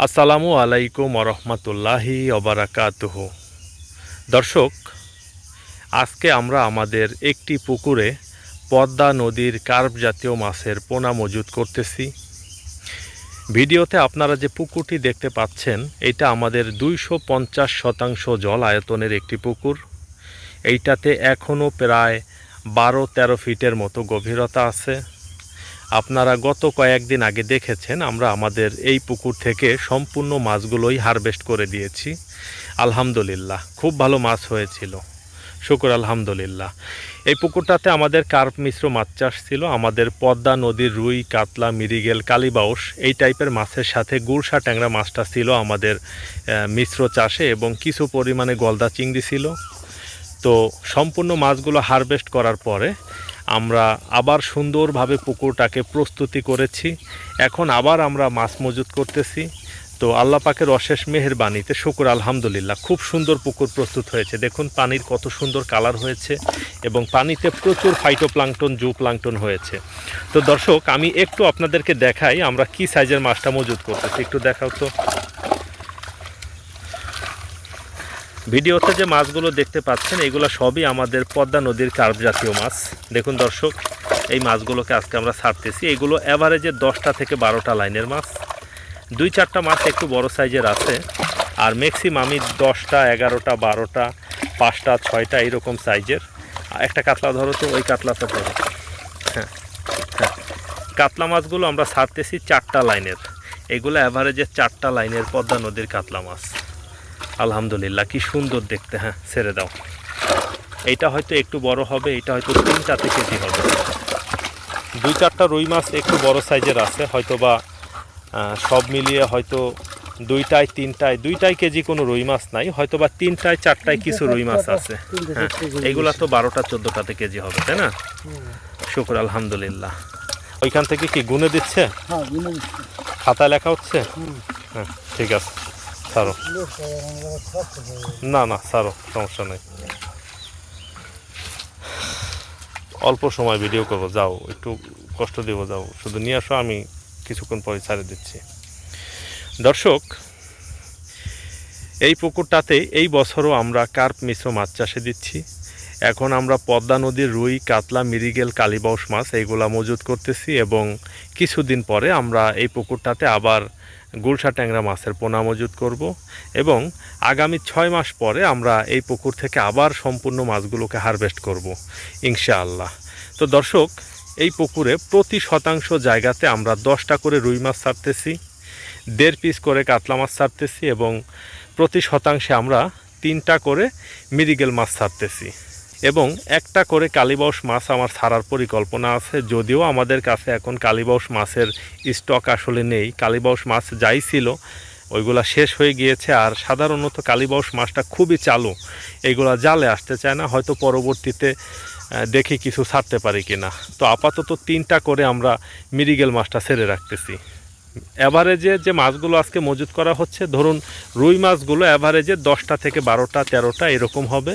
আসসালামু আলাইকুম ওরহমতুল্লাহি ওবারাকাতুহু। দর্শক, আজকে আমরা আমাদের একটি পুকুরে পদ্মা নদীর কার্প জাতীয় মাছের পোনা মজুত করতেছি। ভিডিওতে আপনারা যে পুকুরটি দেখতে পাচ্ছেন, এটা আমাদের 250% জল আয়তনের একটি পুকুর। এইটাতে এখনও প্রায় 12-13 ফিটের মতো গভীরতা আছে। আপনারা গত কয়েকদিন আগে দেখেছেন আমরা আমাদের এই পুকুর থেকে সম্পূর্ণ মাছগুলোই হারভেস্ট করে দিয়েছি। আলহামদুলিল্লাহ, খুব ভালো মাছ হয়েছিল, শুকর আলহামদুলিল্লাহ। এই পুকুরটাতে আমাদের কার্প মিশ্র মাছ চাষ ছিল। আমাদের পদ্মা নদীর রুই, কাতলা, মিরিগেল, কালীবাউস এই টাইপের মাছের সাথে গুলশা ট্যাংরা মাছটা ছিল আমাদের মিশ্র চাষে, এবং কিছু পরিমাণে গলদা চিংড়ি ছিল। তো সম্পূর্ণ মাছগুলো হারভেস্ট করার পরে আমরা আবার সুন্দরভাবে পুকুরটাকে প্রস্তুতি করেছি। এখন আবার আমরা মাছ মজুত করতেছি। তো আল্লাহ পাকের অশেষ মেহেরবানিতে শুকর আলহামদুলিল্লাহ খুব সুন্দর পুকুর প্রস্তুত হয়েছে। দেখুন পানির কত সুন্দর কালার হয়েছে, এবং পানিতে প্রচুর ফাইটোপ্লাঙ্কটন, জুপ্লাঙ্কটন হয়েছে। তো দর্শক, আমি একটু আপনাদেরকে দেখাই আমরা কি সাইজের মাছটা মজুত করতেছি। একটু দেখাও তো। ভিডিওতে যে মাছগুলো দেখতে পাচ্ছেন এগুলো সবই আমাদের পদ্মা নদীর কার্প জাতীয় মাছ। দেখুন দর্শক, এই মাছগুলোকে আজকে আমরা ছাড়তেছি। এগুলো অ্যাভারেজে 10টা থেকে 12টা লাইনের মাছ। 2-4টা মাছ একটু বড় সাইজের আছে, আর ম্যাক্সিমামই 10টা, 11টা, 12টা, 5টা, 6টা এইরকম সাইজের। একটা কাতলা ধরো তো, ওই কাতলাটা ধরো। হ্যাঁ হ্যাঁ, কাতলা মাছগুলো আমরা ছাড়তেছি 4টা লাইনের। এগুলো অ্যাভারেজে 4টা লাইনের পদ্মা নদীর কাতলা মাছ। আলহামদুলিল্লাহ, কি সুন্দর দেখতে। হ্যাঁ, ছেড়ে দাও। এইটা হয়তো একটু বড় হবে, এইটা হয়তো 3-4 কেজি হবে। 2-4টা রুই মাছ একটু বড় সাইজের আছে, হয়তো বা সব মিলিয়ে হয়তো 2টায় কেজি কোনো রুই মাছ নাই, হয়তো বা 3টায় 4টায় কিছু রুই মাছ আছে। হ্যাঁ, এইগুলা তো 12টা 14টাতে কেজি হবে, তাই না? শুকর আলহামদুলিল্লাহ। ওইখান থেকে কি গুনে দিচ্ছে? খাতায় লেখা হচ্ছে? হ্যাঁ, ঠিক আছে, ছাড়ো। না না, ছাড়ো, সমস্যা নেই। অল্প সময় ভিডিও করবো, যাও, একটু কষ্ট দিব, যাও, শুধু নিয়ে আসো, আমি কিছুক্ষণ পরে ছাড়ে দিচ্ছি। দর্শক, এই পুকুরটাতে এই বছরও আমরা কার্প মিশ্র মাছ চাষে দিচ্ছি। এখন আমরা পদ্মা নদীর রুই, কাতলা, মিরিগেল, কালীবাউস মাছ এইগুলা মজুত করতেছি, এবং কিছুদিন পরে আমরা এই পুকুরটাতে আবার গুলশা ট্যাংরা মাছের পোনা মজুত করব, এবং আগামী 6 মাস পরে আমরা এই পুকুর থেকে আবার সম্পূর্ণ মাছগুলোকে হারভেস্ট করব ইনশাআল্লাহ। তো দর্শক, এই পুকুরে প্রতি শতাংশ জায়গাতে আমরা 10টা করে রুই মাছ ছাড়তেছি, 1.5 পিস করে কাতলা মাছ ছাড়তেছি, এবং প্রতি শতাংশে আমরা 3টা করে মিরিগেল মাছ ছাড়তেছি, এবং 1টা করে কালীবাউস মাছ আমার ছাড়ার পরিকল্পনা আছে। যদিও আমাদের কাছে এখন কালীবাউস মাছের স্টক আসলে নেই। কালীবাউস মাছ যাই ছিল ওইগুলা শেষ হয়ে গিয়েছে, আর সাধারণত কালীবাউস মাছটা খুবই চালু, এইগুলা জালে আসতে চায় না। হয়তো পরবর্তীতে দেখি কিছু ছাড়তে পারি কি না। তো আপাতত 3টা করে আমরা মিরিগেল মাছটা ছেড়ে রাখতেছি। অ্যাভারেজে যে মাছগুলো আজকে মজুত করা হচ্ছে, ধরুন রুই মাছগুলো অ্যাভারেজে 10টা থেকে 12টা 13টা এরকম হবে,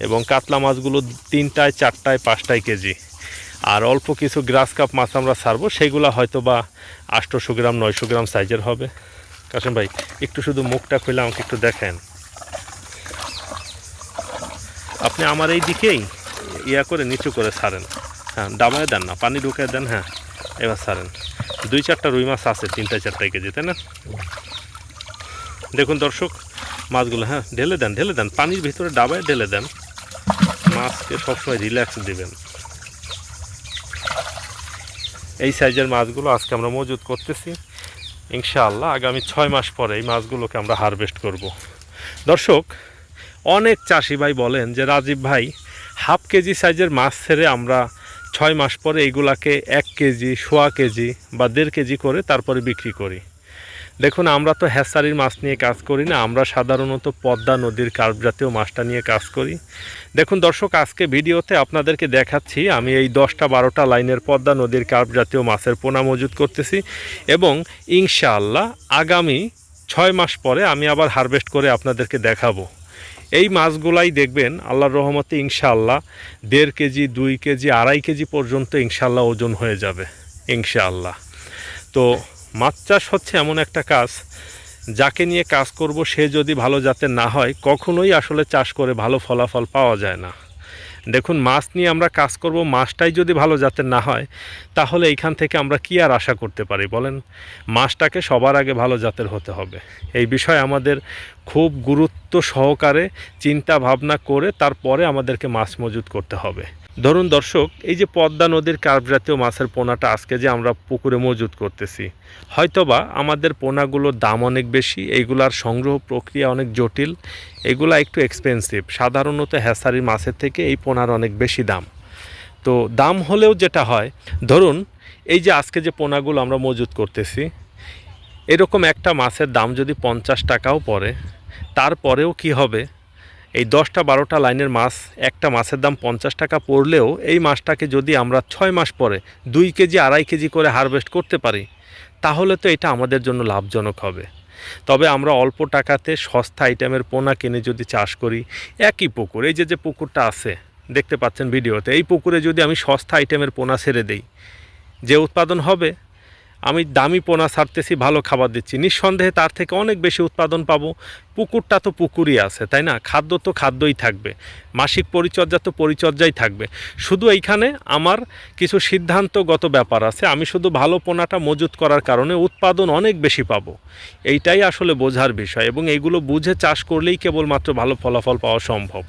এবং কাতলা মাছগুলো 3টায় 4টায় 5টায় কেজি। আর অল্প কিছু গ্রাস কাপ মাছ আমরা ছাড়বো, সেগুলো হয়তো বা 800 গ্রাম 900 গ্রাম সাইজের হবে। কাশেম ভাই, একটু শুধু মুখটা খুলে আমাকে একটু দেখেন। আপনি আমার এই দিকেই ইয়া করে নিচু করে ছাড়েন। হ্যাঁ, ডাবায় দেন না, পানি ঢুকে দেন। হ্যাঁ, এবার ছাড়েন। 2-4টা রুই মাছ আছে 3টায় 4টায় কেজি, তাই না? দেখুন দর্শক, মাছগুলো, হ্যাঁ, ঢেলে দেন পানির ভিতরে, ডাবায় ঢেলে দেন। মাছকে সবসময় রিল্যাক্স দিবেন। এই সাইজের মাছগুলো আজকে আমরা মজুত করতেছি। ইনশাআল্লাহ আগামী 6 মাস পরে এই মাছগুলোকে আমরা হারভেস্ট করব। দর্শক, অনেক চাষি ভাই বলেন যে রাজীব ভাই, হাফ কেজি সাইজের মাছ ছেড়ে আমরা 6 মাস পরে এইগুলাকে 1 কেজি, 1.25 কেজি বা 1.5 কেজি করে তারপরে বিক্রি করি। দেখুন, আমরা তো হ্যাচারির মাছ নিয়ে কাজ করি না, আমরা সাধারণত পদ্মা নদীর কার্প জাতীয় মাছটা নিয়ে কাজ করি। দেখুন দর্শক, আজকে ভিডিওতে আপনাদেরকে দেখাচ্ছি আমি এই 10টা-12টা লাইনের পদ্মা নদীর কার্প জাতীয় মাছের পোনা মজুত করতেছি, এবং ইনশাআল্লাহ আগামী 6 মাস পরে আমি আবার হারভেস্ট করে আপনাদেরকে দেখাবো। এই মাছগুলাই দেখবেন আল্লাহর রহমতে ইনশাআল্লাহ 1.5 কেজি, 2 কেজি, 2.5 কেজি পর্যন্ত ইনশাআল্লাহ ওজন হয়ে যাবে ইনশাআল্লাহ। তো মাছ চাষ হচ্ছে এমন একটা কাজ, যাকে নিয়ে কাজ করব সে যদি ভালো জাতের না হয় কখনোই আসলে চাষ করে ভালো ফলাফল পাওয়া যায় না। দেখুন, মাছ নিয়ে আমরা কাজ করব, মাছটাই যদি ভালো জাতের না হয় তাহলে এইখান থেকে আমরা কি আর আশা করতে পারি বলেন? মাছটাকে সবার আগে ভালো জাতের হতে হবে। এই বিষয়ে আমাদের খুব গুরুত্ব সহকারে চিন্তা ভাবনা করে তারপরে আমাদেরকে মাছ মজুত করতে হবে। ধরুন দর্শক, এই যে পদ্মা নদীর কার্প জাতীয় মাছের পোনাটা আজকে যে আমরা পুকুরে মজুত করতেছি, হয়তোবা আমাদের পোনাগুলোর দাম অনেক বেশি, এইগুলার সংগ্রহ প্রক্রিয়া অনেক জটিল, এগুলা একটু এক্সপেন্সিভ। সাধারণত হ্যাচারির মাছের থেকে এই পোনার অনেক বেশি দাম। তো দাম হলেও যেটা হয়, ধরুন এই যে আজকে যে পোনাগুলো আমরা মজুত করতেছি, এরকম একটা মাছের দাম যদি 50 টাকাও পড়ে, তারপরেও কি হবে, এই 10-12টা লাইনের মাছ, একটা মাছের দাম 50 টাকা পড়লেও এই মাছটাকে যদি আমরা 6 মাস পরে 2 কেজি 2.5 কেজি করে হারভেস্ট করতে পারি, তাহলে তো এটা আমাদের জন্য লাভজনক হবে। তবে আমরা অল্প টাকাতে সস্তা আইটেমের পোনা কিনে যদি চাষ করি, একই পুকুর, এই যে পুকুরটা আছে দেখতে পাচ্ছেন ভিডিওতে, এই পুকুরে যদি আমি সস্তা আইটেমের পোনা ছেড়ে দেই, যে উৎপাদন হবে, আমি দামি পোনা ছাড়তেছি, ভালো খাবার দিচ্ছি, নিঃসন্দেহে তার থেকে অনেক বেশি উৎপাদন পাবো। পুকুরটা তো পুকুরই আছে, তাই না? খাদ্য তো খাদ্যই থাকবে, মাসিক পরিচর্যা তো পরিচর্যাই থাকবে। শুধু এইখানে আমার কিছু সিদ্ধান্তগত ব্যাপার আছে, আমি শুধু ভালো পোনাটা মজুত করার কারণে উৎপাদন অনেক বেশি পাবো, এইটাই আসলে বোঝার বিষয়, এবং এইগুলো বুঝে চাষ করলেই কেবলমাত্র ভালো ফলাফল পাওয়া সম্ভব।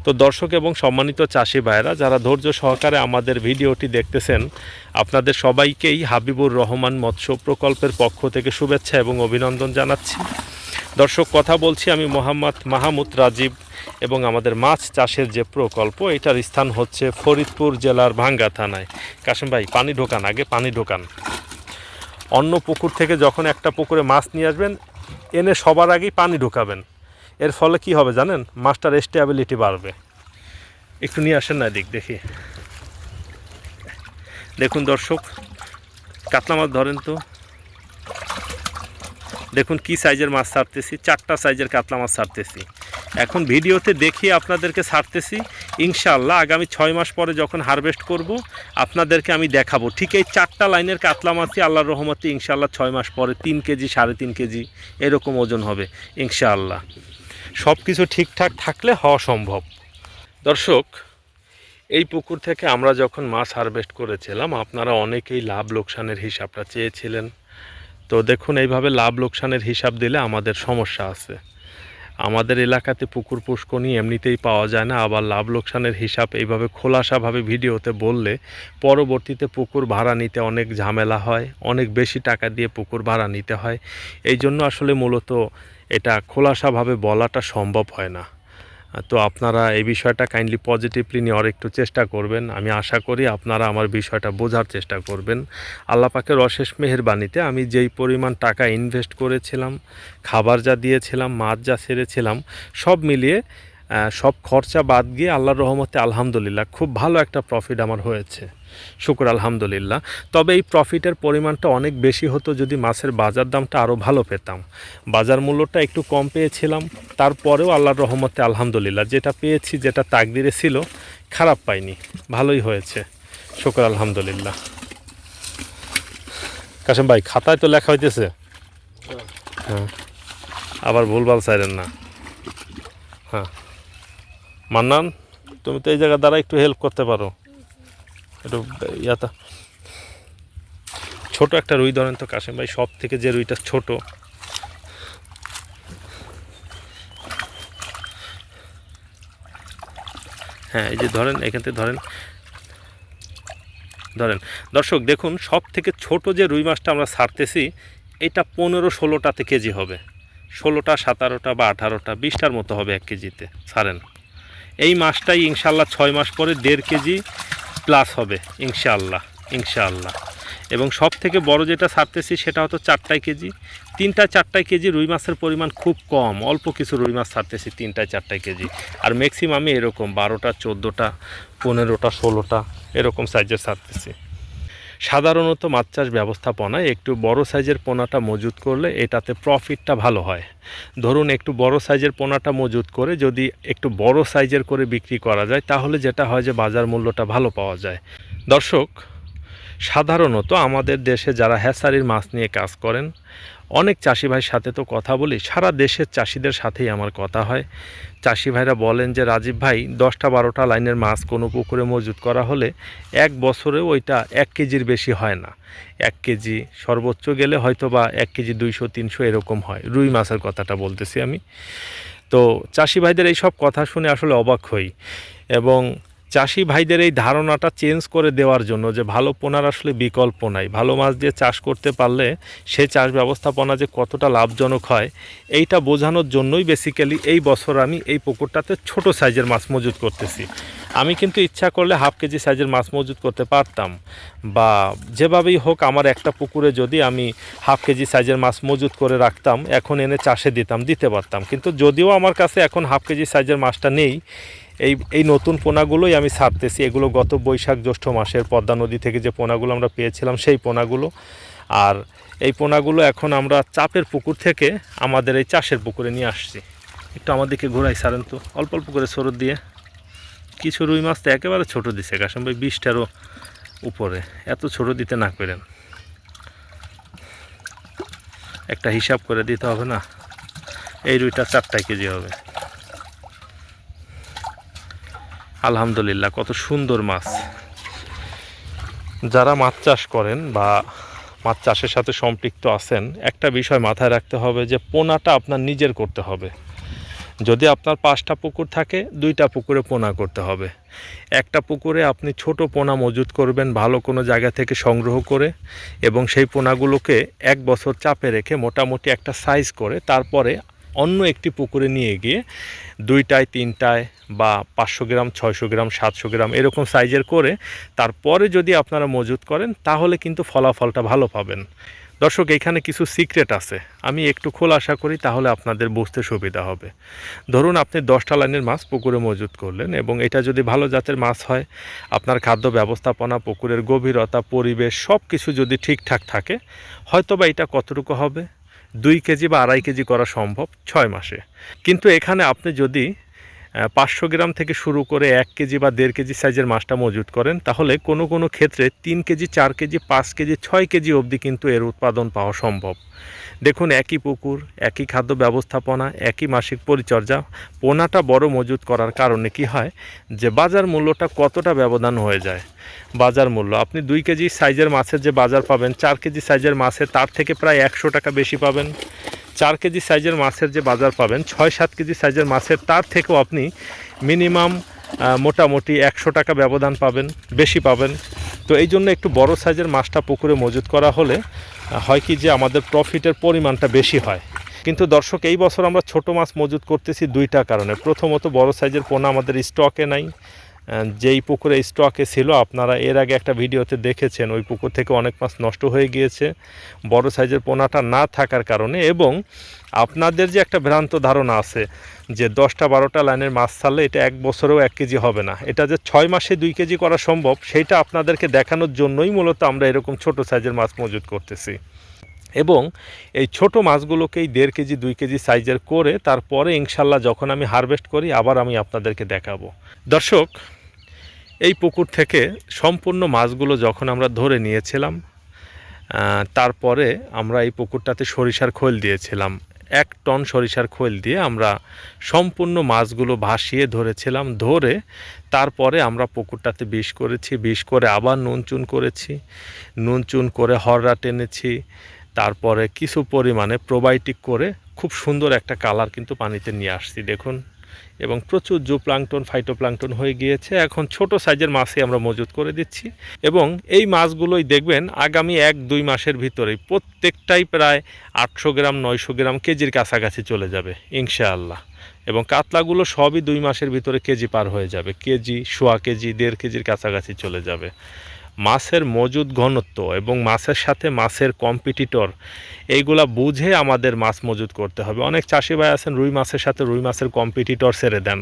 তো দর্শক এবং সম্মানিত চাষি ভাইরা যারা ধৈর্য সহকারে আমাদের ভিডিওটি দেখতেছেন, আপনাদের সবাইকেই হাবিবুর রহমান মৎস্য প্রকল্পের পক্ষ থেকে শুভেচ্ছা এবং অভিনন্দন জানাচ্ছি। দর্শক, কথা বলছি আমি মোহাম্মদ মাহমুদ রাজীব, এবং আমাদের মাছ চাষের যে প্রকল্প, এটার স্থান হচ্ছে ফরিদপুর জেলার ভাঙ্গা থানায়। কাশেম ভাই, পানি ঢোকান, আগে পানি ঢোকান। অন্য পুকুর থেকে যখন একটা পুকুরে মাছ নিয়ে আসবেন, এনে সবার আগেই পানি ঢোকাবেন। এর ফলে কি হবে জানেন? মাছটার স্টেবিলিটি বাড়বে। একটু নিয়ে আসেন না, দেখি। দেখুন দর্শক, কাতলা মাছ ধরেন তো, দেখুন কি সাইজের মাছ ছাড়তেছি, 4টা সাইজের কাতলা মাছ ছাড়তেছি। এখন ভিডিওতে দেখিয়ে আপনাদেরকে ছাড়তেছি, ইনশাআল্লাহ আগামী 6 মাস পরে যখন হারভেস্ট করব আপনাদেরকে আমি দেখাবো ঠিক এই 4টা লাইনের কাতলা মাছই আল্লাহর রহমতে ইনশাআল্লাহ 6 মাস পরে 3 কেজি 3.5 কেজি এরকম ওজন হবে ইনশাআল্লাহ। সব কিছু ঠিকঠাক থাকলে হওয়া সম্ভব। দর্শক, এই পুকুর থেকে আমরা যখন মাছ হারভেস্ট করেছিলাম, আপনারা অনেকেই লাভ লোকসানের হিসাবটা চেয়েছিলেন। তো দেখুন, এইভাবে লাভ লোকসানের হিসাব দিলে আমাদের সমস্যা আছে। আমাদের এলাকাতে পুকুর পুষ্করণী এমনিতেই পাওয়া যায় না, আবার লাভ লোকসানের হিসাব এইভাবে খোলাসাভাবে ভিডিওতে বললে পরবর্তীতে পুকুর ভাড়া নিতে অনেক ঝামেলা হয়, অনেক বেশি টাকা দিয়ে পুকুর ভাড়া নিতে হয়। এই জন্য আসলে মূলত এটা খোলাসাভাবে বলাটা সম্ভব হয় না। তো আপনারা এই বিষয়টা কাইন্ডলি পজিটিভলি নেওয়ার একটু চেষ্টা করবেন। আমি আশা করি আপনারা আমার বিষয়টা বোঝার চেষ্টা করবেন। আল্লাহ পাকের অশেষ মেহেরবানিতে আমি যেই পরিমাণ টাকা ইনভেস্ট করেছিলাম, খাবার যা দিয়েছিলাম, মাছ যা ছেড়েছিলাম, সব মিলিয়ে সব খরচা বাদ গিয়ে আল্লাহর রহমতে আলহামদুলিল্লাহ খুব ভালো একটা প্রফিট আমার হয়েছে, শুকর আলহামদুলিল্লাহ। তবে এই প্রফিটের পরিমাণটা অনেক বেশি হতো যদি মাছের বাজার দামটা আরও ভালো পেতাম। বাজার মূল্যটা একটু কম পেয়েছিলাম, তারপরেও আল্লাহর রহমতে আলহামদুলিল্লাহ যেটা পেয়েছি, যেটা তাকদিরে ছিল, খারাপ পাইনি, ভালোই হয়েছে, শুকর আলহামদুলিল্লাহ। কাশেম ভাই, খাতায় তো লেখা হইতেছে, হ্যাঁ, আবার ভুলভাল চাইলেন না। হ্যাঁ মান্নান, তুমি তো এই জায়গা দ্বারা একটু হেল্প করতে পারো, একটু ইয়াতা ছোট একটা রুই ধরেন তো কাশেম ভাই, সব থেকে যে রুইটা ছোট। হ্যাঁ, এই যে ধরেন, এখান থেকে ধরেন। দর্শক দেখুন, সব থেকে ছোট যে রুই মাছটা আমরা ছাড়তেছি, এটা 15-16টাতে কেজি হবে, 16টা 17টা বা 18টা 20টার মতো হবে 1 কেজিতে ছাড়েন। এই মাছটাই ইনশাআল্লাহ 6 মাস পরে 1.5 কেজি প্লাস হবে ইনশাআল্লাহ। এবং সব থেকে বড় যেটা ছাড়তেছি সেটা হতো 4টায় কেজি, 3টা-4টায় কেজি রুই মাছের পরিমাণ খুব কম, অল্প কিছু রুই মাছ ছাড়তেছি 3টায়-4টায় কেজি, আর ম্যাক্সিমামই এরকম 12টা 14টা 15টা 16টা এরকম সাইজের ছাড়তেছি। সাধারণত মাছ চাষ ব্যবস্থাপনায় একটু বড় সাইজের পোনাটা মজুত করলে এটাতে প্রফিটটা ভালো হয়। ধরুন একটু বড় সাইজের পোনাটা মজুত করে যদি একটু বড় সাইজের করে বিক্রি করা যায়, তাহলে যেটা হয় যে বাজার মূল্যটা ভালো পাওয়া যায়। দর্শক, সাধারণত আমাদের দেশে যারা হ্যাচারির মাছ নিয়ে কাজ করেন, অনেক চাষি ভাইয়ের সাথে তো কথা বলি, সারা দেশের চাষিদের সাথেই আমার কথা হয়। চাষি ভাইরা বলেন যে রাজীব ভাই 10-12টা লাইনের মাছ কোনো পুকুরে মজুত করা হলে এক বছরে ওইটা 1 কেজির বেশি হয় না। 1 কেজি সর্বোচ্চ গেলে হয়তো বা 1 কেজি 200-300 এরকম হয়। রুই মাছের কথাটা বলতেছি আমি। তো চাষি ভাইদের এই সব কথা শুনে আসলে অবাক হই, এবং চাষি ভাইদের এই ধারণাটা চেঞ্জ করে দেওয়ার জন্য যে ভালো পোনার আসলে বিকল্প নাই, ভালো মাছ দিয়ে চাষ করতে পারলে সে চাষ ব্যবস্থাপনা যে কতটা লাভজনক হয় এইটা বোঝানোর জন্যই বেসিক্যালি এই বছর আমি এই পুকুরটাতে ছোট সাইজের মাছ মজুত করতেছি। আমি কিন্তু ইচ্ছা করলে 1/2 কেজি সাইজের মাছ মজুত করতে পারতাম, বা যেভাবেই হোক আমার একটা পুকুরে যদি আমি 1/2 কেজি সাইজের মাছ মজুত করে রাখতাম, এখন এনে চাষে দিতে পারতাম। কিন্তু যদিও আমার কাছে এখন 1/2 কেজি সাইজের মাছটা নেই, এই নতুন পোনাগুলোই আমি ছাড়তেছি। এগুলো গত বৈশাখ জ্যৈষ্ঠ মাসের পদ্মা নদী থেকে যে পোনাগুলো আমরা পেয়েছিলাম সেই পোনাগুলো। আর এই পোনাগুলো এখন আমরা চাপের পুকুর থেকে আমাদের এই চাষের পুকুরে নিয়ে আসছি। একটু আমার দিকে ঘোরাই ছাড়েন তো, অল্প অল্প করে সরদ দিয়ে। কিছু রুই মাছ তো একেবারে ছোটো দিছে কাশম ভাই, 20টারও উপরে। এত ছোট দিতে না করেন, একটা হিসাব করে দিতে হবে না। এই রুইটা 4 কেজি হবে। আলহামদুলিল্লাহ, কত সুন্দর মাছ। যারা মাছ চাষ করেন বা মাছ চাষের সাথে সম্পৃক্ত আছেন, একটা বিষয় মাথায় রাখতে হবে যে পোনাটা আপনার নিজের করতে হবে। যদি আপনার 5টা পুকুর থাকে, 2টা পুকুরে পোনা করতে হবে। একটা পুকুরে আপনি ছোট পোনা মজুত করবেন ভালো কোনো জায়গা থেকে সংগ্রহ করে, এবং সেই পোনাগুলোকে 1 বছর চাপে রেখে মোটামুটি একটা সাইজ করে তারপরে অন্য একটি পুকুরে নিয়ে গিয়ে 2টায় 3টায় বা 500 গ্রাম 600 গ্রাম 700 গ্রাম এরকম সাইজের করে তারপরে যদি আপনারা মজুত করেন, তাহলে কিন্তু ফলাফলটা ভালো পাবেন। দর্শক, এখানে কিছু সিক্রেট আছে, আমি একটু খোলাসা করি, তাহলে আপনাদের বুঝতে সুবিধা হবে। ধরুন আপনি 10টা লাইনের মাছ পুকুরে মজুত করলেন, এবং এটা যদি ভালো জাতের মাছ হয়, আপনার খাদ্য ব্যবস্থাপনা, পুকুরের গভীরতা, পরিবেশ সব কিছু যদি ঠিকঠাক থাকে, হয়তো বা এটা কতটুকু হবে, 2 কেজি বা 2.5 কেজি করা সম্ভব 6 মাসে। কিন্তু এখানে আপনি যদি 500 গ্রাম থেকে শুরু করে 1 কেজি বা 1.5 কেজি সাইজের মাছটা মজুত করেন, তাহলে কোনো কোনো ক্ষেত্রে 3 কেজি 4 কেজি 5 কেজি 6 কেজি অবধি কিন্তু এর উৎপাদন পাওয়া সম্ভব। দেখুন, একই পুকুর, একই খাদ্য ব্যবস্থাপনা, একই মাসিক পরিচর্যা, পোনাটা বড় মজুত করার কারণে কি হয় যে বাজার মূল্যটা কতটা ব্যবধান হয়ে যায়। বাজার মূল্য আপনি 2 কেজি সাইজের মাছের যে বাজার পাবেন, 4 কেজি সাইজের মাছে তার থেকে প্রায় 100 টাকা বেশি পাবেন। 4 কেজি সাইজের মাছের যে বাজার পাবেন, 6-7 কেজি সাইজের মাছের তার থেকেও আপনি মিনিমাম মোটামুটি 100 টাকা ব্যবধান পাবেন, বেশি পাবেন। তো এই জন্য একটু বড় সাইজের মাছটা পুকুরে মজুত করা হলে হয় কি যে আমাদের প্রফিটের পরিমাণটা বেশি হয়। কিন্তু দর্শক, এই বছর আমরা ছোট মাছ মজুত করতেছি 2টা কারণে। প্রথমত, বড় সাইজের পোনা আমাদের স্টকে নাই। যেই পুকুরে স্টকে ছিল, আপনারা এর আগে একটা ভিডিওতে দেখেছেন, ওই পুকুর থেকে অনেক মাছ নষ্ট হয়ে গিয়েছে বড় সাইজের পোনাটা না থাকার কারণে। এবং আপনাদের যে একটা ভ্রান্ত ধারণা আছে যে 10-12টা লাইনের মাছ ছাড়লে এটা 1 বছরেও 1 কেজি হবে না, এটা যে 6 মাসে 2 কেজি করা সম্ভব, সেইটা আপনাদেরকে দেখানোর জন্যই মূলত আমরা এরকম ছোট সাইজের মাছ মজুত করতেছি। এবং এই ছোট মাছগুলোকেই 1.5 কেজি 2 কেজি সাইজের করে তারপরে ইনশাল্লাহ যখন আমি হারভেস্ট করি, আবার আমি আপনাদেরকে দেখাবো। দর্শক, এই পুকুর থেকে সম্পূর্ণ মাছগুলো যখন আমরা ধরে নিয়েছিলাম, তারপরে আমরা এই পুকুরটাতে সরিষার খোল দিয়েছিলাম। 1 টন সরিষার খোল দিয়ে আমরা সম্পূর্ণ মাছগুলো ভাসিয়ে ধরেছিলাম। ধরে তারপরে আমরা পুকুরটাতে বিষ করেছি, বিষ করে আবার নুন চুন করেছি, নুন চুন করে হররা টেনেছি, তারপরে কিছু পরিমাণে প্রোবায়োটিক করে খুব সুন্দর একটা কালার কিন্তু পানিতে নিয়ে আসছি দেখুন। এবং প্রচুর জুপ্লাঙ্কটন, ফাইটোপ্লাঙ্কটন হয়ে গিয়েছে। এখন ছোট সাইজের মাছই আমরা মজুত করে দিচ্ছি, এবং এই মাছগুলোই দেখবেন আগামী 1-2 মাসের ভিতরেই প্রত্যেকটাই প্রায় 800 গ্রাম 900 গ্রাম কেজির কাছাকাছি চলে যাবে ইনশাআল্লাহ। এবং কাতলাগুলো সবই 2 মাসের ভিতরে কেজি পার হয়ে যাবে, কেজি, সোয়া কেজি, 1.5 কেজির কাছাকাছি চলে যাবে। মাছের মজুদ ঘনত্ব এবং মাছের সাথে মাছের কম্পিটিটর, এইগুলা বুঝে আমাদের মাছ মজুদ করতে হবে। অনেক চাষি ভাই আছেন রুই মাছের সাথে রুই মাছের কম্পিটিটর ছেড়ে দেন,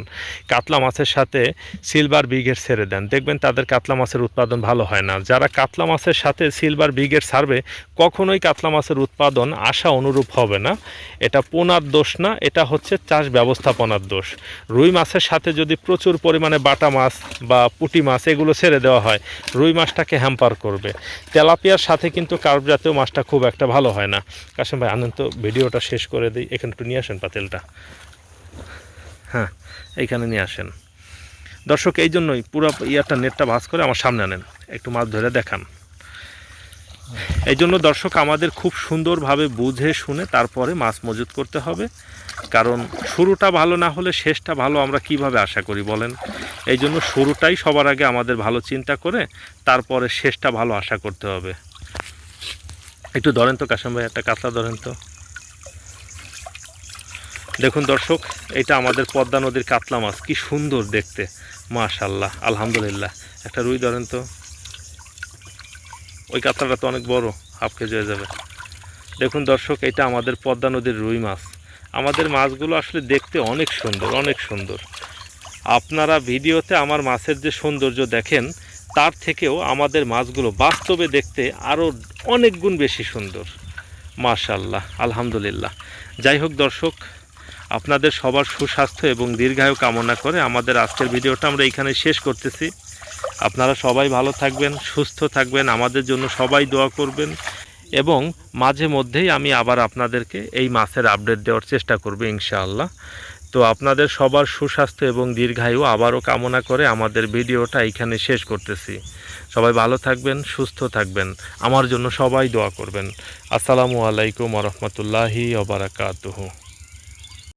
কাতলা মাছের সাথে সিলভার বিগেট ছেড়ে দেন, দেখবেন তাদের কাতলা মাছের উৎপাদন ভালো হয় না। যারা কাতলা মাছের সাথে সিলভার বিগেট ছাড়বে, কখনোই কাতলা মাছের উৎপাদন আশা অনুরূপ হবে না। এটা পোনার দোষ না, এটা হচ্ছে চাষ ব্যবস্থাপনার দোষ। রুই মাছের সাথে যদি প্রচুর পরিমাণে বাটা মাছ বা পুঁটি মাছ এগুলো ছেড়ে দেওয়া হয়, রুই মাছটা মাছটাকে হ্যাম্পার করবে। তেলাপিয়ার সাথে কিন্তু কার্প জাতীয় মাছটা খুব একটা ভালো হয় না। কাশেম ভাই আনন্দ ভিডিওটা শেষ করে দিই, এখানে একটু নিয়ে আসেন পাতিলটা, হ্যাঁ এইখানে নিয়ে আসেন। দর্শক এই জন্যই পুরো ইয়াটা নেটটা ভাঁজ করে আমার সামনে আনেন, একটু মাছ ধরে দেখান। এই জন্য দর্শক আমাদের খুব সুন্দরভাবে বুঝে শুনে তারপরে মাছ মজুত করতে হবে, কারণ শুরুটা ভালো না হলে শেষটা ভালো আমরা কিভাবে আশা করি বলেন। এই জন্য শুরুটাই সবার আগে আমাদের ভালো চিন্তা করে তারপরে শেষটা ভালো আশা করতে হবে। একটু ধরেন তো কাশেম ভাই, একটা কাতলা ধরেন তো। দেখুন দর্শক, এটা আমাদের পদ্মা নদীর কাতলা মাছ, কি সুন্দর দেখতে, মাশাআল্লাহ আলহামদুলিল্লাহ। একটা রুই ধরেন তো, ওই কাতলাটা তো অনেক বড়, হাফ কেজি হয়ে যাবে। দেখুন দর্শক, এটা আমাদের পদ্মা নদীর রুই মাছ। আমাদের মাছগুলো আসলে দেখতে অনেক সুন্দর, অনেক সুন্দর। আপনারা ভিডিওতে আমার মাছের যে সৌন্দর্য দেখেন, তার থেকেও আমাদের মাছগুলো বাস্তবে দেখতে আরও অনেক গুণ বেশি সুন্দর, মাশাআল্লাহ আলহামদুলিল্লাহ। যাই হোক দর্শক, আপনাদের সবার সুস্বাস্থ্য এবং দীর্ঘায়ু কামনা করে আমাদের আজকের ভিডিওটা আমরা এইখানে শেষ করতেছি। আপনারা সবাই ভালো থাকবেন, সুস্থ থাকবেন, আমাদের জন্য সবাই দোয়া করবেন, এবং মাঝে মধ্যেই আমি আবার আপনাদেরকে এই মাছের আপডেট দেওয়ার চেষ্টা করব ইনশাআল্লাহ। তো আপনাদের সবার সুস্বাস্থ্য এবং দীর্ঘায়ু আবারও কামনা করে আমাদের ভিডিওটা এইখানে শেষ করতেছি। সবাই ভালো থাকবেন, সুস্থ থাকবেন, আমার জন্য সবাই দোয়া করবেন। আসসালামু আলাইকুম ওয়া রাহমাতুল্লাহি ওয়া বারাকাতুহু।